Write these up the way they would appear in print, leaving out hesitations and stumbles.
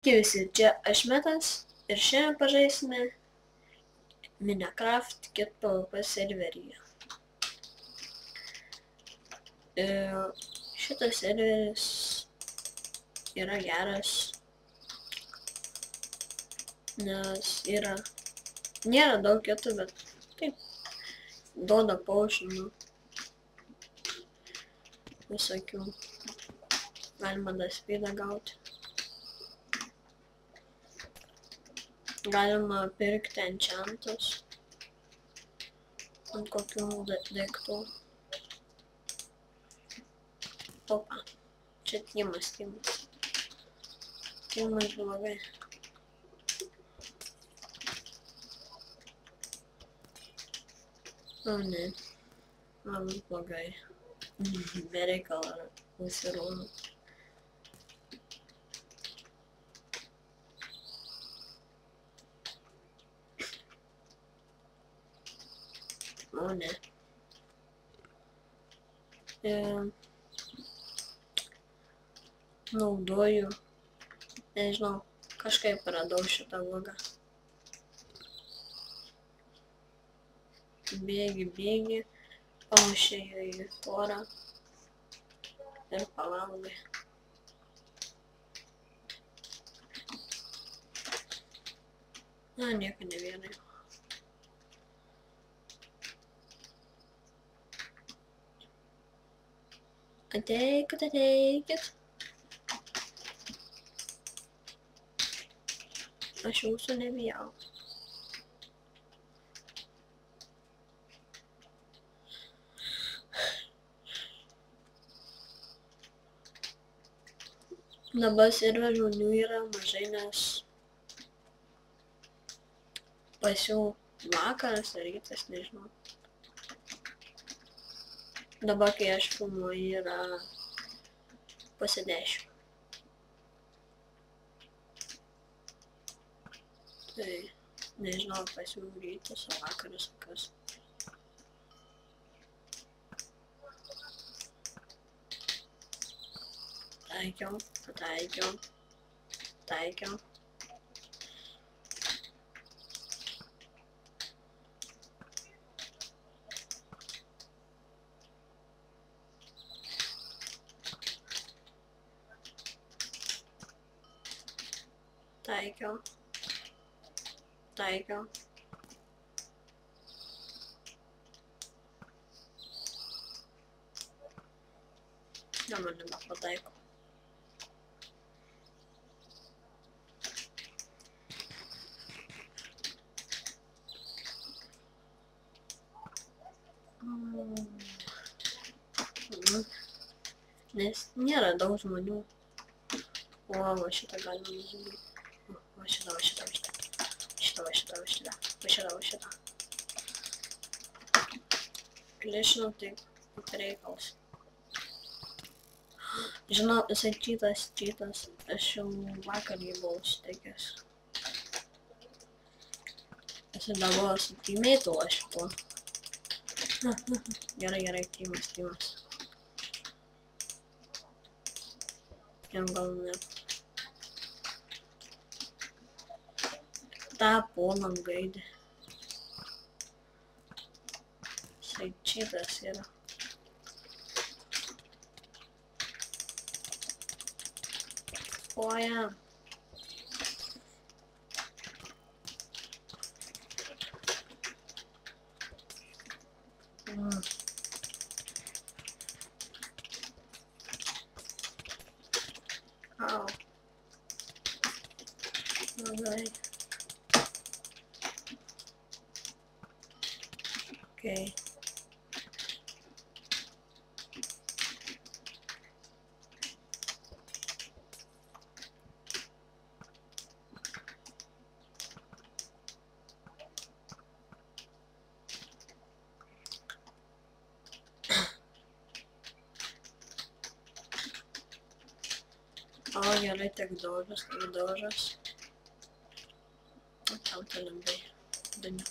Sveiki visi, čia Ašmetas ir šiandien pažaisime Minecraft Kit PvP serveryje. Šitas serveris yra geras, nes nėra daug kitų, bet taip, duoda paušinų visokių, galima dar speedą gauti. Galima pirkti enchantus ant kokių daiktų. Opa, čia tymas. Tymas blogai. O ne, man blogai. Bereikalo nusirūnu. O ne. Naudoju, nežinau, kažkaip radau šitą logą. Bėgi, panašiai į tvorą ir pavalgai. Na, nieko nevėrai. Ateikit. Aš jūsų nebijau. Dabar serverio žmonių yra mažai, nes pas jų vakaras ar rytas, nežinau. Dabar, kai aš filmuoju, yra pusė 10. Tai nežinau, pas jų rytas ar vakaras ar kas. Pataikiau. Taikiau. Na, man nebepataiko. Nes nėra daug žmonių. O, va šitą galima nužudyti. Va šitą. Klišinu, tai reikalas. Žinau, jisai čytas. Aš jau vakar jį buvau suteikęs. Jisai dabar su teammate aš po. Gerai, teamas. Jam gal ne. Ta poną gaidė. Jisai čytas yra. O jam. Au. Blogai. Okay. O, gerai, tiek daužas. Tam tai lengvai. Daniu.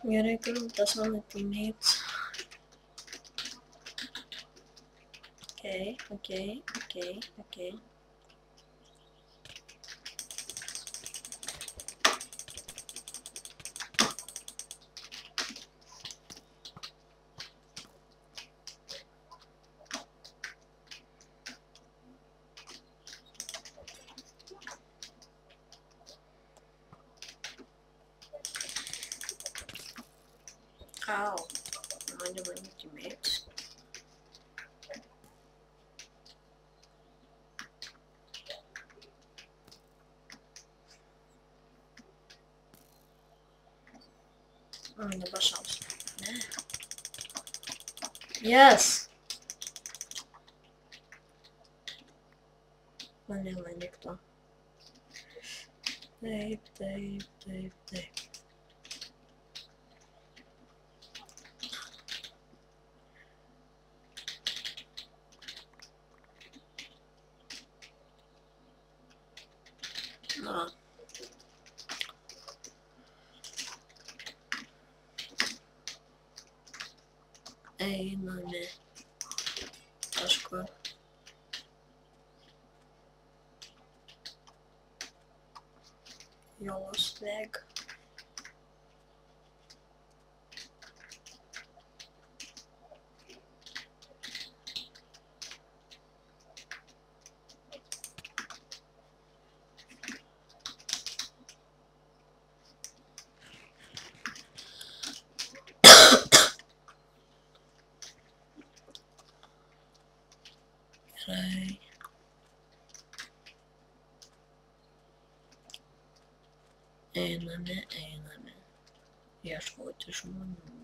Gerai, turim tas mano teammates. Okay. Ow. Mind my teammates. Dabar šaus. Ne. Yes! Mane to. Taip. Na. Einame. Kažkur. Jolos leg. Gerai. Einame. Ieškoti žmonių.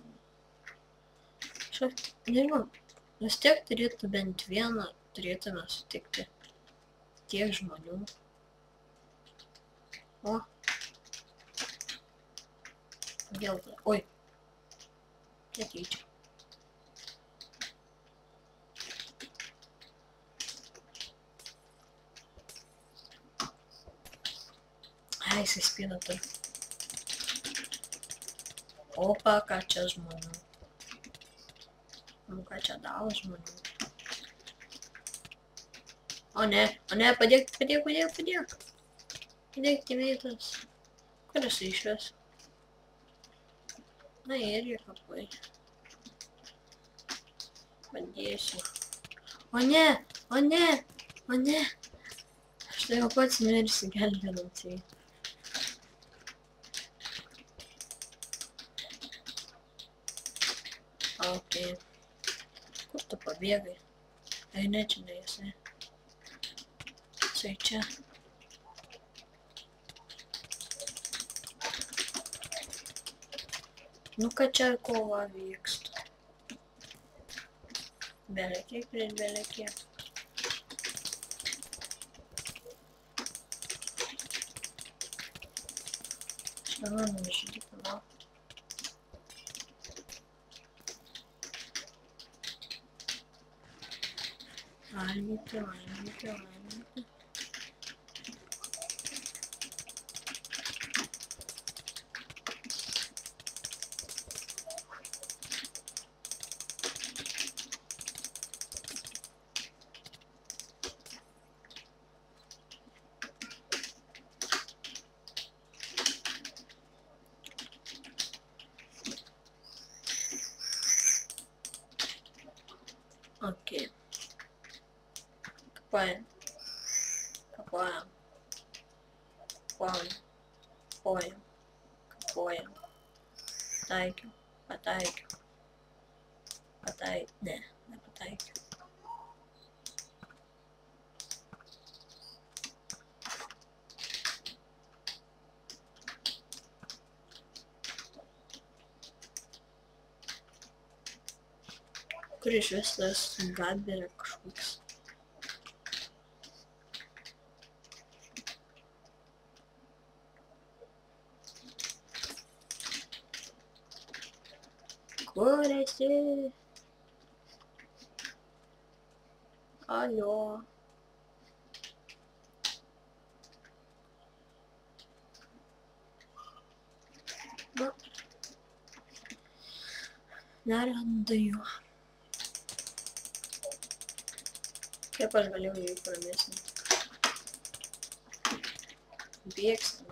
Šiaip, nežinau, vis tiek turėtų bent vieną, turėtume sutikti tiek žmonių. O. Vėl, oi. Netyčia. Ai, jisai spina turi. Opa, ką čia žmonių. Nu, ką čia daro žmonių. O ne, padėk. Padėk, teammates. Kur esi išvis? Na, irgi kapai. Padėsiu. O ne. Štai jau pats mirsi gelbėdant jį. Ok. Kur tu pabėgai? Ai, ne, čia ne jisai. Jisai čia. Nu, kad čia kova vyksta. Belekiek prieš belekiek. Šalia nužudyti, na. Valgyti. Ok. Kapojam. Pataikiau. Ne, nepataikiau. Kur iš vis tas Gadberio kažkoks. Kur esi? Alio. Nerandu jo. Kaip aš galėjau jį pramėsnį? Bėgsta,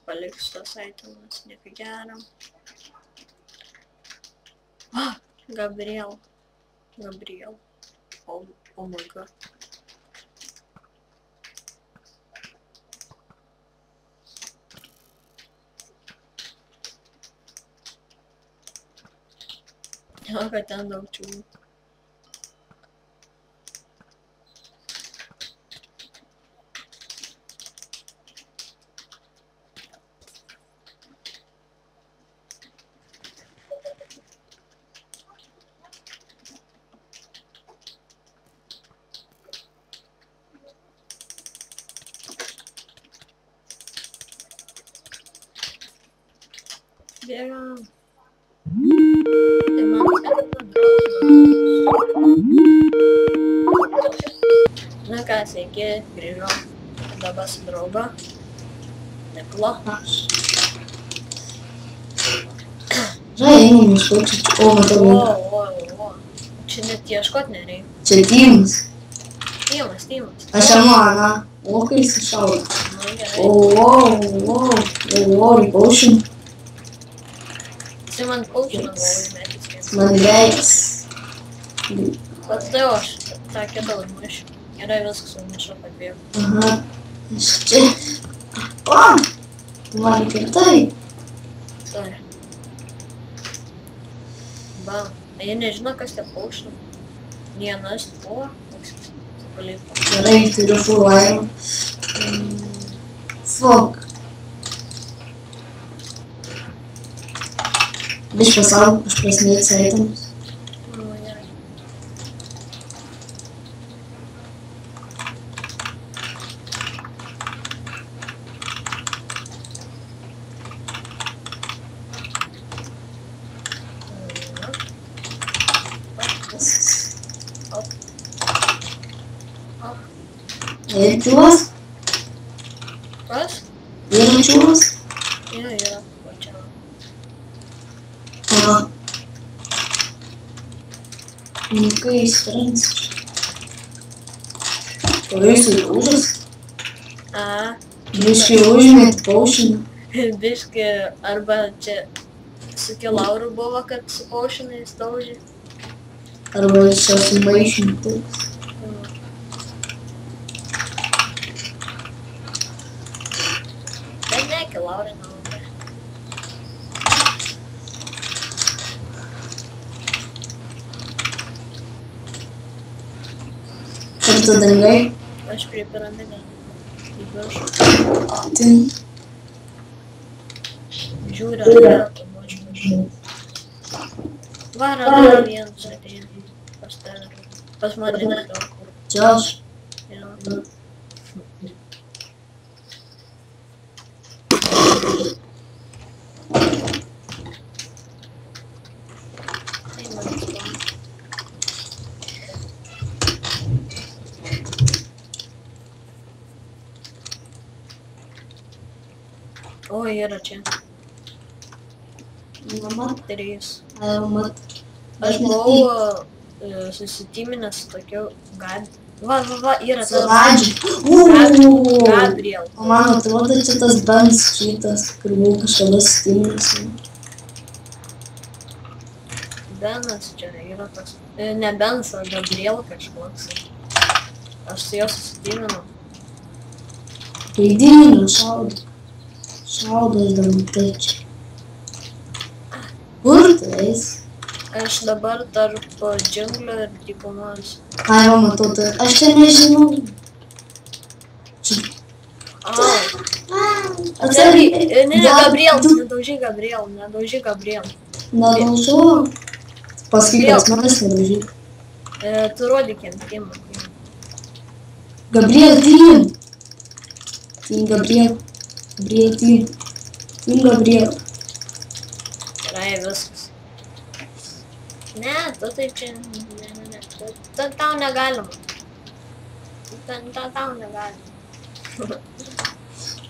paliks tos aitemas, nieko gero. Gabriel. Oh my god. O, kad ten daug čiūų. Bėgam. Tai man na ką, sveiki, grįžom. Dabar su draugu. Neklo. Žinai, einam ieškoti. O, matau. O. Čia net ieškot nereikia. Čia Tymas. Tymas. Aš Amana. O, kai jis iššaudo. Nu, gerai. O, potion. Tai man potioną buvo įmetęs. Man reiks. Bet tai aš tą kitą užmušiu. Gerai, viskas užmušo pabėgo. Aha. Aš čia. O! Man kirtai. Tai. Ba. Jie nežino, kas tie potion. Vienas buvo. Paliko. Gerai, turiu full iron. Fuck. Biš pasaulio, aš prasmėts items. Nu, gerai. Ir čiūvas? Kas? Ir čiūvas? Yra. O čia. Aha. Nu, kai įsprends. O jūs užas? Biškai užmėt potioną. Biškai, arba čia su Kilauru buvo, kad su potionais daužė. Arba čia su maišintais. Bet ne, Kilaurė nelabai. Kur tu dangai? Aš prie piramidę. Į viršų. Tai. Žiūriu, ar yra to nuošlių. Va, radau vienas ateina. Pas tave. Pas mane nedaug. Čia aš. Jo. Tai man įspam. O, yra čia. Mat. 3. Mat. Aš buvau susitiminęs su tokiu Va, yra Su tas Radžiu. Gabriel. O man atrodo, čia tas bens šitas, kur buvau kažkada susitiminęs. Benas čia yra toks. Ne Benas, o Gabriel kažkoks. Aš su juo susitiminau. Leidinį šaudo. Šaudas dantačiai. Kur tu eisi? Aš dabar tarp džinglio ir dykumos. Ai, va, matau, tai aš čia nežinau. Au. Atsargiai. Ne, Gabriel, nedaužyk Gabriel. Nedaužau. Paskui kas manęs nedaužyk. Tu rodyk jam Timą. Gabriel, Tim. Tim, Gabriel. Gabriel. Gerai, viskas. Ne, tu tai čia... Ne. Tau negalima. Tau negalima.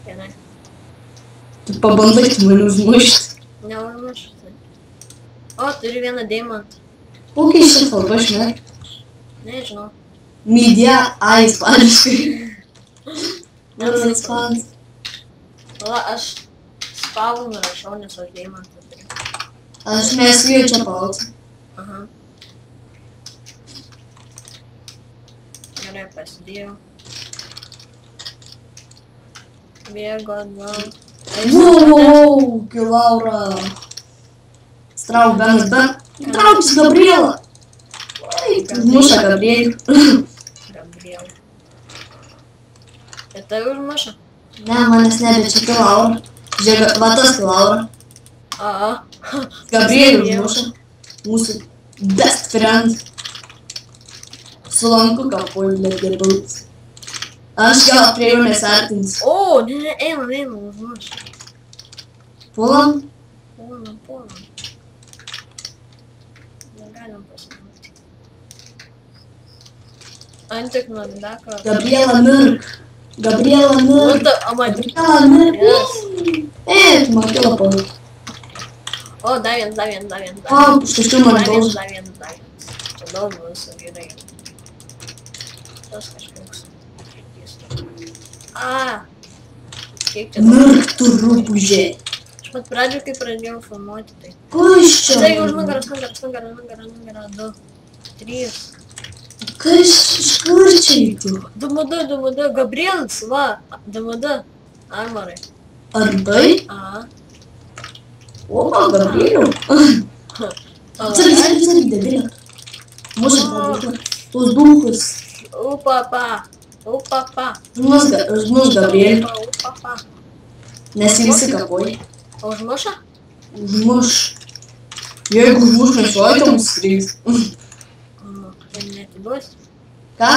Gerai. Pabandyti mane užmušti. Neužmušiu tai. O, turiu vieną deimantą. Kokia šia kalba, žinai? Nežinau. Media, ispaniškai. Nors ispanas. Pala, aš spavų nurašau, nes aš deimantą turiu. Aš nesviju čia palauksiu. Aha. Gerai, pasidėjau. Bėgo atgal. Wow, Laura. Strauk, Benas, traukis Gabrielą. Užmuša Gabrielį. Gabrielą. Ir tai užmuša? Ne, manęs nebe, čia tai Laura. Žiūrėk, va tas tai Laura. Aha. Gabrielį užmuša. Mūsų best friend. Su lanku kapuoju, bet gerbaus. Aš gal prie jo nesartinsiu. O, ne, einam, užmuša. Puolam? Puolam. Negalim pasimauti. Antik nuo Dako. Gabriela mirk. Gabriela mirk. Gabriela mirk. Tu man kilo pavai. O, dar vienas. Užtaškiu man daug. Dar vienas. Čia daug visų gerai. Tas kažkoks. Kiek čia daug. Mirk tu rūpužė. Aš pat pradžiu, kai pradėjau filmuoti, tai. Kas čia? Tai už nugaras, 2, 3. Kas iš kur čia įtų? 2, Gabrielis, va, 2, armorai. Ar tai? Aha. Opa, Gabrieliu. Царь, Gabriela. Mūsų pradėkla. Tos duhus. Upapa. Užmuš Gabrieliu. Upapa. Nes visi kapoja. O užmuša? Užmuš. Jeigu užmuš nešuoja, tai mus skreis. Ir neatiduosi. Ką?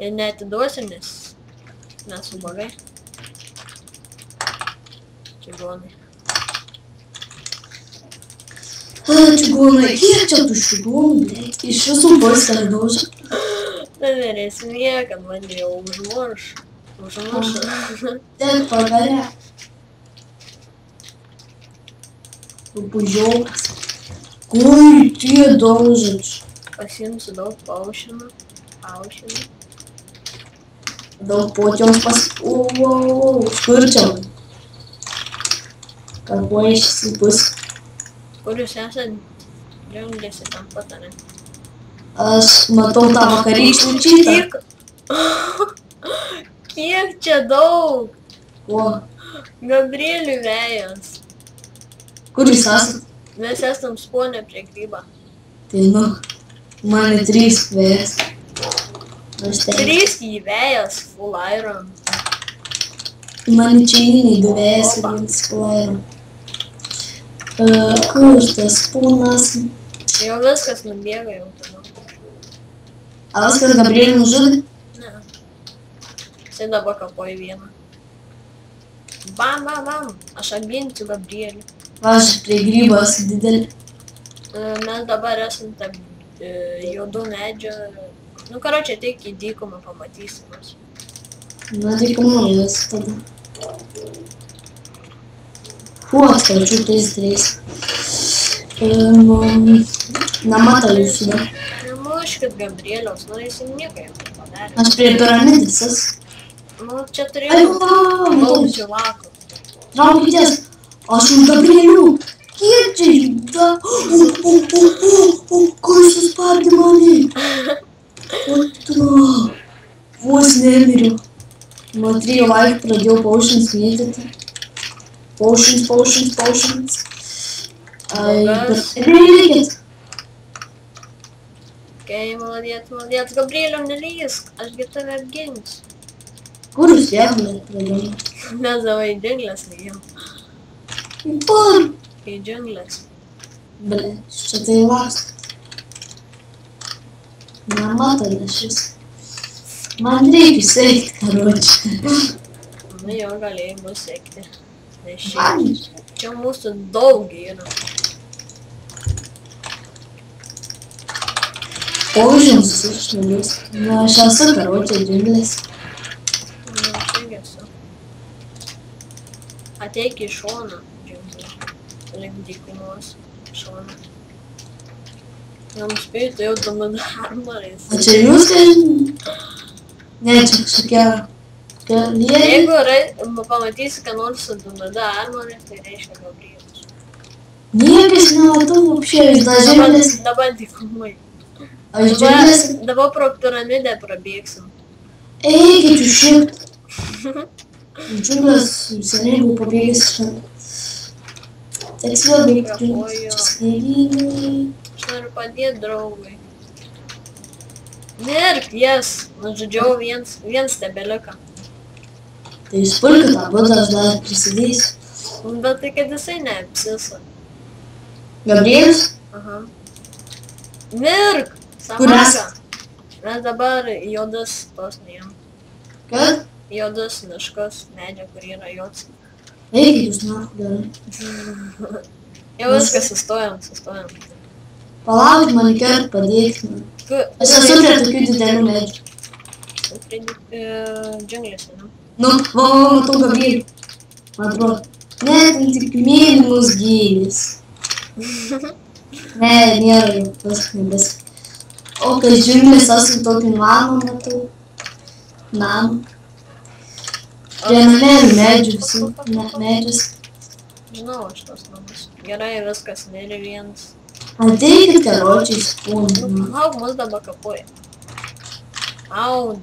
Ir neatiduosi, nes nesubagai. Čigonai. Čigonai, kiek čia tų čigonų, blėt? Iš visų pusės daužia. Tai nereismė, kad mane jau užmuš. Tik pagarė. Pužiaukas. Kur tie daužač? Pasiimsiu daug paušinų. Daug potioms skurčiam. Kapoja šis bus. Kur jūs esat? Džiunglėse tam pat, ne? Aš matau tą vakarykštį čytą. Kiek čia daug? Kuo? Gabrielių vėjas. Kur jūs esat? Mes esam sponę prie grybą. Tai nu, mane 3 vėjas. 3 vėjas, full iron. Mane čia įniai 2 vėjas ir 1 full iron. Kur tas pūnas? Jau viskas nubėga jau tada. A viskas Gabrielį nužudė? Ne. Jisai dabar kapoja vieną. Bam. Aš apginsiu Gabrielį. Aš prie grybos didelį. Mes dabar esam tarp juodų medžio. Nu, karočią, tik į dykumą pamatysim. Na, dykumą jas tada. Atkarčiu tais 3. Nematau jūsų, ne? Nemuškit Gabrieliaus, nu jis nieko jau nepadarė. Aš prie piramidės esu. Nu, čia turėjau daug čivakų. Traukitės, aš už Gabrielių. Kiek čia žyda? Kur suspardė mane? Vos nemiriu. Nuo 3 laikų pradėjau paušins mėtyti. Paušins. Reikėt. Okei, молодец. Gabrieliau, nelysk, ašgi tave apginsiu. Kur jūs jėglė pradėjau? Mes davai į džiunglės lygim. Kur? Į džiunglės. Ble, čia tai lakst. Nematau šis. Man reikia sekti, karočią. Nu jo, galėjai mus sekti. Nes čia mūsų daug yra. Paužiams žmogus. Nu, aš esu karočią džiunglės. Nu, aš irgi esu. Ateik į šoną, džiunglį. Link dykumos šoną. Jums spėju, tai jau tuomet armorais. O čia jūs, tai... Ne, čia kažkokia... Jeigu pamatysi, ką nors su Dumeda armorė, tai reiškia Gabrielius. Niekas nematau apšiais, dažėlės. Dabar dykumai. Aš džiunglės. Dabar pro piramidę prabėgsim. Eikit iš šit. Džiunglės seniai buvo pabėgęs šit. Teks vėl veikti. Čia sniegynai. Aš noriu padėti draugui. Mirk, jas. Nužudžiau viens tebeliuką. Tai jūs pulkit tą būdą, aš dar prisidėsiu. Bet tai kad jisai neapsiso. Gabrielius? Aha. Mirk! Kur mes? Mes dabar juodus tos neėm. Kad? Juodus miškus, medžio, kur yra juods. Eikit jūs nahu, gerai. Jau viskas, sustojam. Palauk, man kart padėkit man. Aš esu prie tokių didelių medžių. Džiunglėse, ne? Nu, matau Gabrielių. Man atrodo. Ne, ten tik mėlynos gėlės. Ne, nėra jau, paskui nebes. O, kai džiunglės, aš su tokį namą matau. Namą. Prie namelių medžių visų, medžius. Žinau aš tos namus. Gerai, viskas, nėra vienas. Ateikit karočiai spūnį. Lauk, mus dabar kapuoja. Au,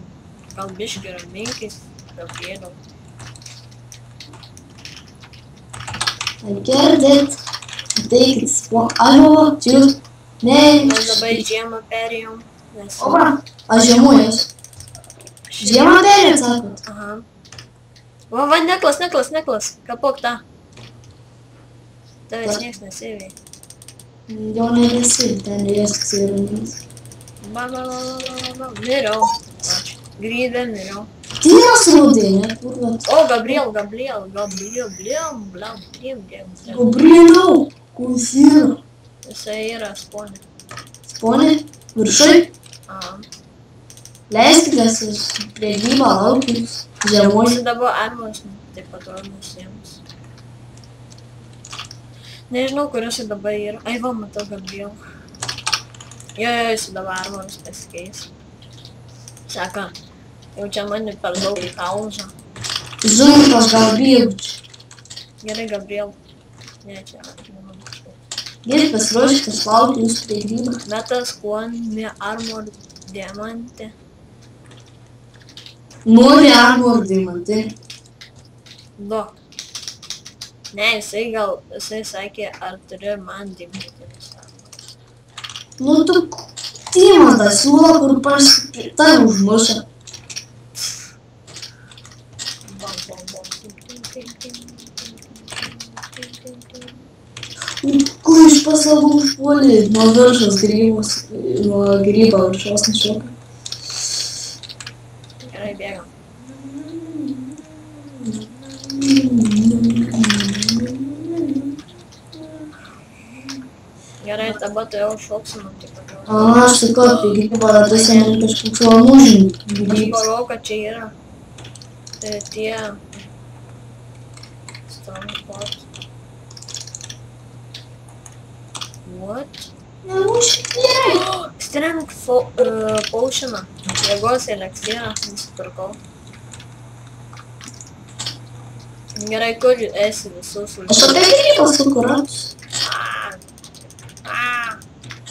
gal biški raminkis, Gabrieliau. Girdit. Ateikit spūnį. Alio, čia jūs. Ne, Mes dabar į žiemą perėjom. Opa, aš žiemuojas. Žiemą perėjot, sakot? Aha. Va, neklas. Kapok tą. Tavęs nieks nesivei. Jo nebesi, ten rieskas yra nes. Ba. Miriau. Ačiū. Grybė, miriau. Tyras raudai, ne? Kur vat? O, Gabriel. Gabrieliau, kur jis yra? Jisai yra sponė. Sponė? Viršai? Aha. Leiskitės prie grybą laukius. Žiemuoju. Jisai dabar armos taip atrodo visiems. Nežinau, kur jisai dabar yra. Ai, va, matau Gabriel. Jo, jisai dabar armos pasikeis. Seka, jau čia mani per daug kaužo. Žinkas Gabriel. Gerai, Gabriel. Ne, čia nemanau kažkaip. Gerai, pasiruoškite, laukiu jūs prie grybą. Metas kuonė armor diamantė. Nori armor diamantė. Du. Ne, jisai sakė, ar turi man diamantinis armor. Nu tu dimantą siūlo, kur tai užmuša. Kur iš pasalų užpuolį? Nuo viršos grybos, nuo grybo viršos nušoka. Gerai, bėgam. Gerai, dabar tai jau šoksim ant tik. Aš sakau, apie grybą, tas jam kažkoks lūžinį. Aš pagalvojau, kad čia yra tie strongpoint. What? Nelūžinį. Strength potioną. Jėgos eliksyrą nusipirkau. Gerai, kur esi visus už... Aš apie grybą sukurat.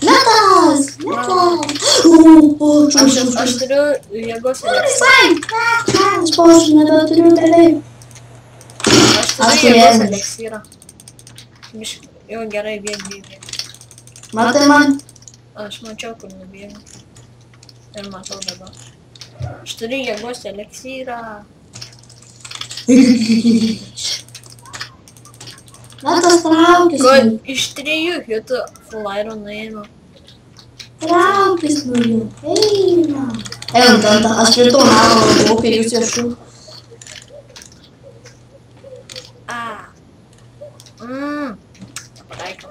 Metas! Aš turiu jėgos eliksyrą. Aš požiūrį nebeturiu beveik. Aš turiu jėgos eliksyrą. Jo, gerai, bėg. Matai man? Aš mačiau, kur nubėgau. Ir matau dabar. Aš turiu jėgos eliksyrą. Metas traukis. Iš 3 hitų full iron nuėmiau. Traukis nuo jų. Eina. Tanta, aš prie to namo buvau, kai jūs ieškau. Nepataikau.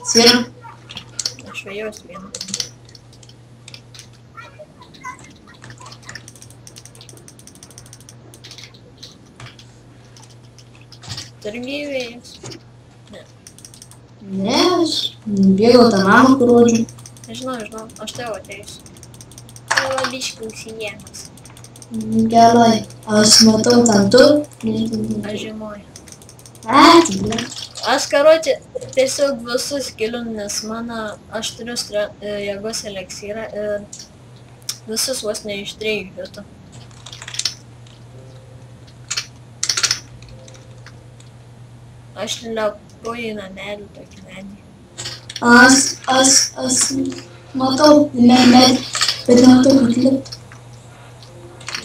Svyra. Aš vėjausi vieną. turi gyvėjus. Ne, aš bėgau tą namą, kur rodžiu. Nežinau, aš tau ateisiu. Tai labiškai užsijėmas. Gerai, aš matau ten tu. Aš žinoju. Ble. Aš karoči tiesiog visus keliu, nes aš turiu jėgos eliksyrą ir visus vos ne iš 3 hitų. Aš lepu į namelį tokį medį. Aš matau medį, bet nematau kaip lipt.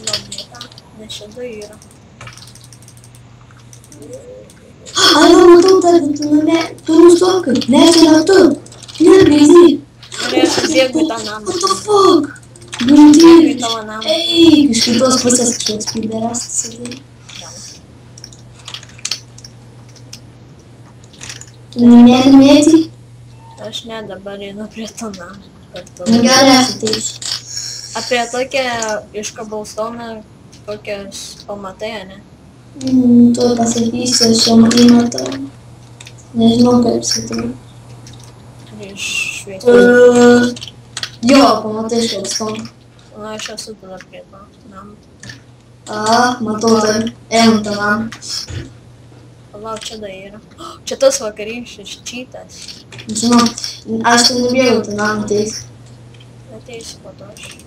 Labai tą, nes šitą yra. Aš jau matau tave, tu nustokai, ne, čia ne tu. Ne, greitai. Ir aš atbėgu į tą namą. What the fuck? Atbėgu į Greitai. tavo namą. Eik, iš kitos pusės kažkoks pideras. Mėti? Aš ne, dabar einu prie to namą. Gerai, aš ateisiu. Apie tokią iš Cobblestone'ą kokias pamatai, ne? Tu pasakysi, aš jau matau. Nežinau, kaip sakai. Iš šviesų. Jo, pamatai iš Cobblestone'o. Na, aš esu tada prie to namą. Matau, tai einam tą namą. Palauk, čia da yra. Čia tas vakarykštis čytas. Žinau, aš ten nebėgau tą namą teis. Ateisiu po to aš.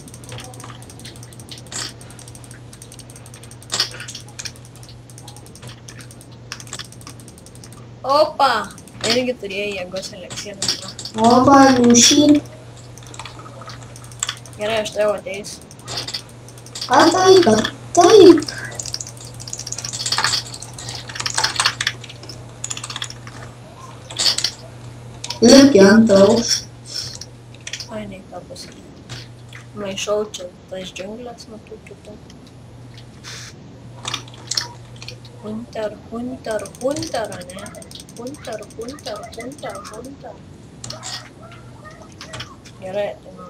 Opa! Irgi turėjai jėgos eliksyrą. Opa, liūšį. Gerai, aš tau ateisiu. Taip. Lipki ant aukštų. Ai, nei ką pasakyti. Maišau čia tas džiunglės matau kitų. Hunter, ne? Hunter. Gerai, ateinu.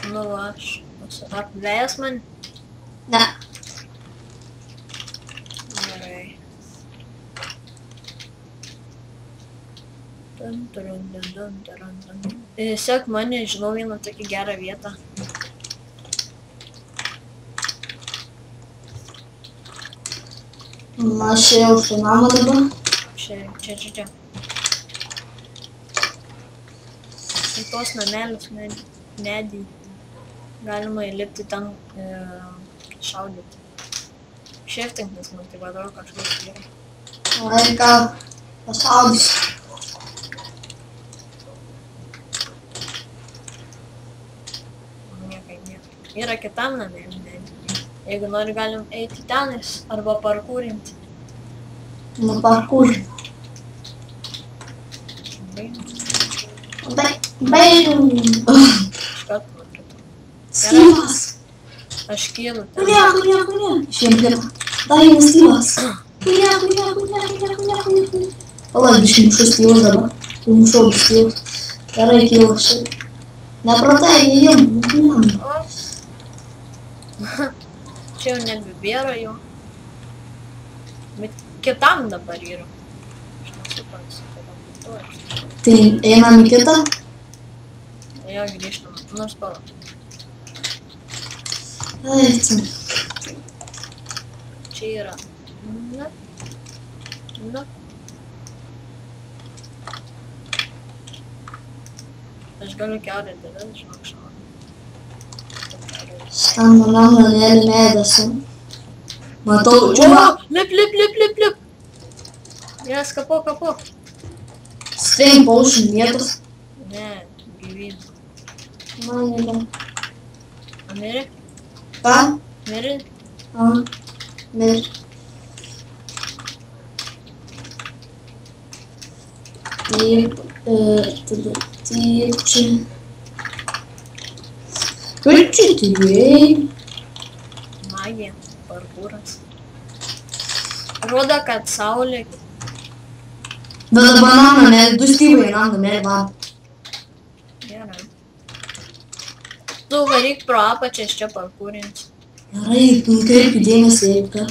Nu, aš apvėjęs man? Ne. Gerai. Sek mane, žinau vieną tokį gerą vietą. Aš jau už tą namą dabar. Čia. Į tos namelius medį. Galima įlipti ten šaudyti. Shifting, nes man tai vadovau kažkas yra. Ai, ką, pašaudysiu. Yra kitam namelį medį. Jeigu nori, galim eiti tenais arba parkūrinti. Nu, parkūrinti. Baigiu. Styvas. Aš kylu ten. Kurie. Šiem kitą. Daina Styvas. Kurie. Palauk, biškai mušu Styvas dabar. Mušau Styvas. Gerai kylu šiaip. Nepratai, jiem. Čia jau nebebėra jau. Bet kitam dabar yra. Aš nesuprantu, kada būtuoju. Tai einam į kitą? Jo, grįžtam. Nors palauk. Eiti. Čia yra. Na. Aš galiu kiaurę dėlės, žinok, šaudyti. Šitam manam nanelį medėsi. Matau, čiūva. Lip. Jas, kapo. Stream paušin vietos. Ne, gyvybė. Man nebe. Mirė? Ką? Mirė? Mir. Taip, tada čia. Kur čia turėjai? Magija, parkūras. Rodo, kad saulė. Bet dabar namą, du Styvai namą, mėly man. Tu varyk pro apačią, aš čia parkūrinsiu. Gerai, tu kaip dėmesį, ką?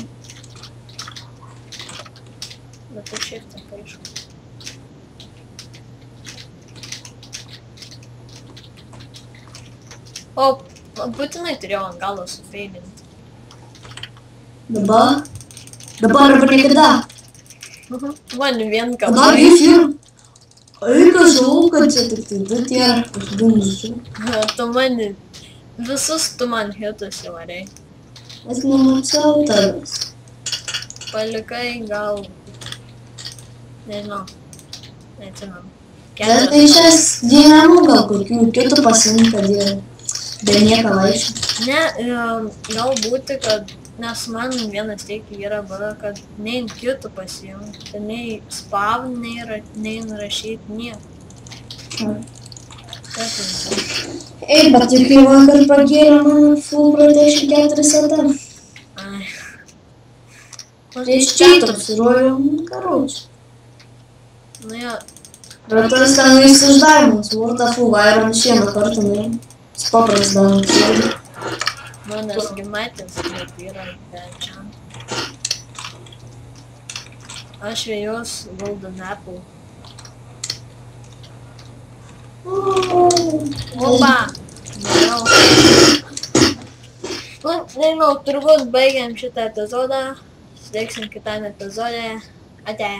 Bet tu šiek tiek paaišku. O, būtinai turėjau ant galo sufeilinti. Dabar niekada. Man vien ką. Dabar jūs ir... Eika žinau, kad čia tik tai du tie pasidingusiu. Tu mani, visus tu man hitus įvarei. Aš nemačiau tavęs. Palikai gal, nežinau, neatsimenu. Bet tai šias dienamų gal kokių kitų pasimti, kad jie be nieko vaikščių. Ne, gal būti, kad, nes man vienas teikia yra bada, kad nei kitų pasiimti, nei spav, nei nurašyti nieko. Ei, bet juk jau vakar pagėrė mano full protection 4 AD. Ai. Prieš čeitus įrojom karočių. Nu jo, Bet tas ten jis iš Diamonds, World of Iron šieną kartą nuėjom. Jis papras Diamonds. manas gimatės, kaip yra bečian. Aš vėjos Golden Apple. Opa! Nežinau. Nu, nežinau, turbūt baigiam šitą epizodą. Suteiksim kitame epizode. Ate.